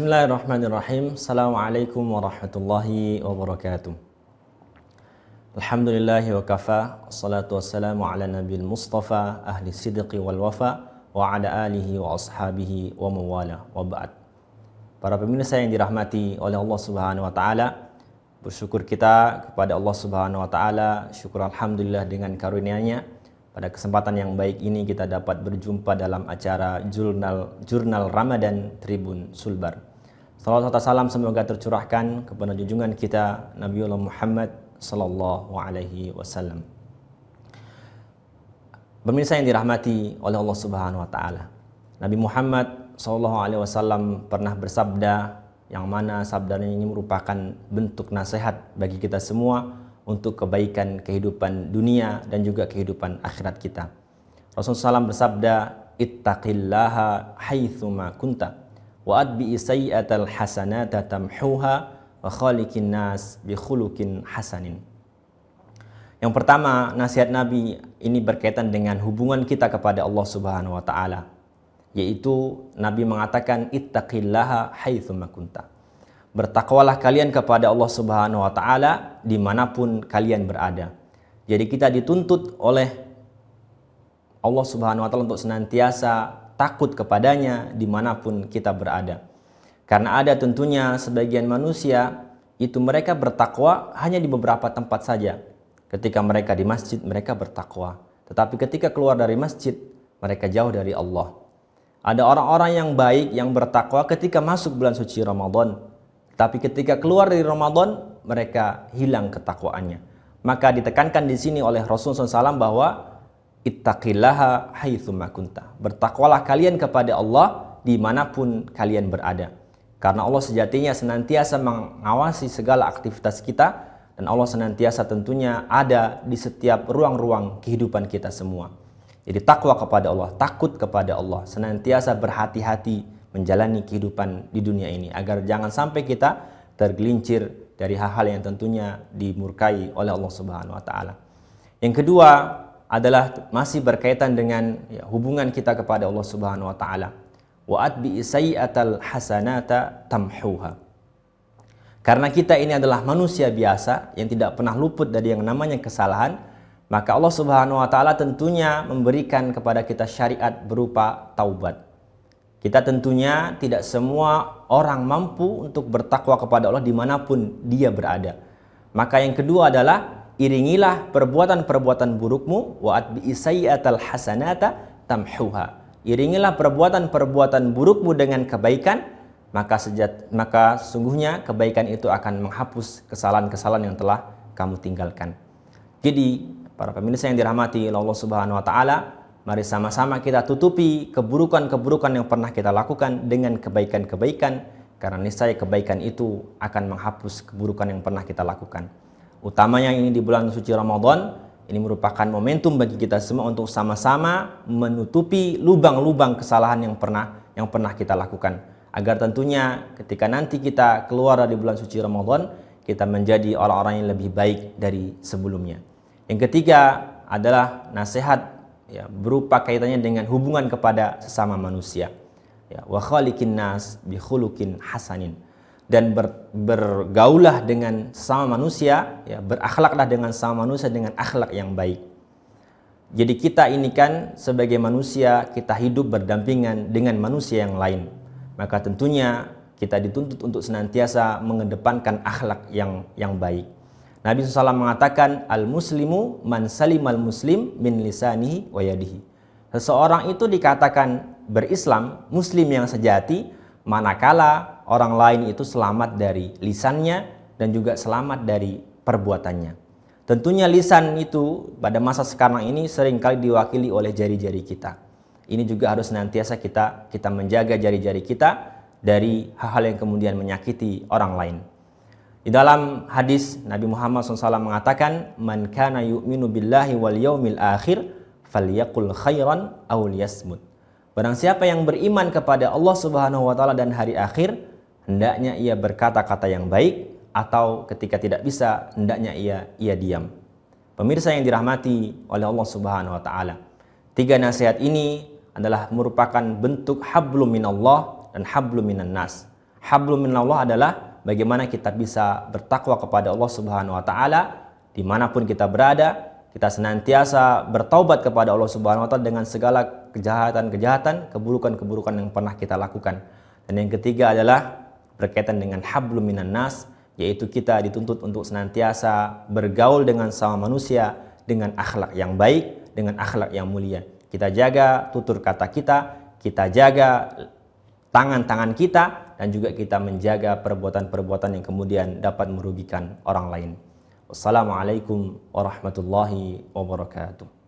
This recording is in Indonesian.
Bismillahirrahmanirrahim. Assalamualaikum warahmatullahi wabarakatuh. Alhamdulillahi wa kafa. Assalatu wassalamu ala nabil mustafa ahli sidqi wal wafa wa ala alihi wa ashabihi wa mawala wa ba'd. Para pemirsa yang dirahmati oleh Allah Subhanahu wa taala, bersyukur kita kepada Allah Subhanahu wa taala, syukur alhamdulillah dengan karunia-Nya. Pada kesempatan yang baik ini kita dapat berjumpa dalam acara jurnal Ramadan Tribun Sulbar. Salawat serta salam semoga tercurahkan kepada junjungan kita Nabiullah Muhammad sallallahu alaihi wasallam. Pemirsa yang dirahmati oleh Allah Subhanahu wa taala, Nabi Muhammad sallallahu alaihi wasallam pernah bersabda, yang mana sabdanya ini merupakan bentuk nasihat bagi kita semua untuk kebaikan kehidupan dunia dan juga kehidupan akhirat kita. Rasulullah SAW bersabda, ittaqillaha haitsuma kunta wa adbi sayyi'atal hasanata tamhuha wa khaliqin nas bi khuluqin hasanin. Yang pertama, nasihat Nabi ini berkaitan dengan hubungan kita kepada Allah Subhanahu wa taala, yaitu Nabi mengatakan ittaqillaha haitsuma kunta. Bertakwalah kalian kepada Allah Subhanahu wa taala dimanapun kalian berada. Jadi kita dituntut oleh Allah Subhanahu wa taala untuk senantiasa takut kepadanya dimanapun kita berada. Karena ada tentunya sebagian manusia itu mereka bertakwa hanya di beberapa tempat saja. Ketika mereka di masjid mereka bertakwa, tetapi ketika keluar dari masjid mereka jauh dari Allah. Ada orang-orang yang baik yang bertakwa ketika masuk bulan suci Ramadan, tapi ketika keluar dari Ramadan, mereka hilang ketakwaannya. Maka ditekankan di sini oleh Rasulullah SAW bahwa ittaqillaha haitsuma kunta. Bertakwalah kalian kepada Allah dimanapun kalian berada. Karena Allah sejatinya senantiasa mengawasi segala aktivitas kita, dan Allah senantiasa tentunya ada di setiap ruang-ruang kehidupan kita semua. Jadi takwa kepada Allah, takut kepada Allah, senantiasa berhati-hati menjalani kehidupan di dunia ini agar jangan sampai kita tergelincir dari hal-hal yang tentunya dimurkai oleh Allah Subhanahu wa taala. Yang kedua adalah masih berkaitan dengan hubungan kita kepada Allah Subhanahu wa taala. Wa atbi sayyi'atal hasanata tamhuha. Karena kita ini adalah manusia biasa yang tidak pernah luput dari yang namanya kesalahan, maka Allah Subhanahu wa taala tentunya memberikan kepada kita syariat berupa taubat. Kita tentunya tidak semua orang mampu untuk bertakwa kepada Allah dimanapun dia berada. Maka yang kedua adalah iringilah perbuatan-perbuatan burukmu wa atbi sayyi'atal hasanata tamhuha. Iringilah perbuatan-perbuatan burukmu dengan kebaikan, maka sesungguhnya kebaikan itu akan menghapus kesalahan-kesalahan yang telah kamu tinggalkan. Jadi para pemirsa yang dirahmati oleh Allah Subhanahu wa taala, mari sama-sama kita tutupi keburukan-keburukan yang pernah kita lakukan dengan kebaikan-kebaikan, karena niscaya kebaikan itu akan menghapus keburukan yang pernah kita lakukan. Utamanya ini di bulan suci Ramadan, ini merupakan momentum bagi kita semua untuk sama-sama menutupi lubang-lubang kesalahan yang pernah kita lakukan, agar tentunya ketika nanti kita keluar dari bulan suci Ramadan, kita menjadi orang-orang yang lebih baik dari sebelumnya. Yang ketiga adalah nasihat berupa kaitannya dengan hubungan kepada sesama manusia. Wa khaliqin nas bi khuluqin hasanin. Dan bergaulah dengan sesama manusia, berakhlaklah dengan sesama manusia dengan akhlak yang baik. Jadi kita ini kan sebagai manusia, kita hidup berdampingan dengan manusia yang lain. Maka tentunya kita dituntut untuk senantiasa mengedepankan akhlak yang baik. Nabi SAW mengatakan, al-muslimu man salimal muslim min lisanihi wa yadihi. Seseorang itu dikatakan berislam, muslim yang sejati, manakala orang lain itu selamat dari lisannya dan juga selamat dari perbuatannya. Tentunya lisan itu pada masa sekarang ini seringkali diwakili oleh jari-jari kita. Ini juga harus senantiasa kita menjaga jari-jari kita dari hal-hal yang kemudian menyakiti orang lain. Di dalam hadis Nabi Muhammad SAW mengatakan, man kana yu'minu billahi wal yaumil akhir falyaqul khairan aw liyasmut. Barang siapa yang beriman kepada Allah Subhanahu wa taala dan hari akhir, hendaknya ia berkata-kata yang baik, atau ketika tidak bisa hendaknya ia diam. Pemirsa yang dirahmati oleh Allah Subhanahu wa taala, 3 nasihat ini adalah merupakan bentuk hablum minallah dan hablum minan nas. Hablum minallah adalah bagaimana kita bisa bertakwa kepada Allah Subhanahu wa taala dimanapun kita berada, kita senantiasa bertaubat kepada Allah Subhanahu wa taala dengan segala kejahatan-kejahatan, keburukan-keburukan yang pernah kita lakukan. Dan yang ketiga adalah berkaitan dengan hablum minan nas, yaitu kita dituntut untuk senantiasa bergaul dengan sama manusia dengan akhlak yang baik, dengan akhlak yang mulia. Kita jaga tutur kata kita jaga tangan-tangan kita, dan juga kita menjaga perbuatan-perbuatan yang kemudian dapat merugikan orang lain. Wassalamualaikum warahmatullahi wabarakatuh.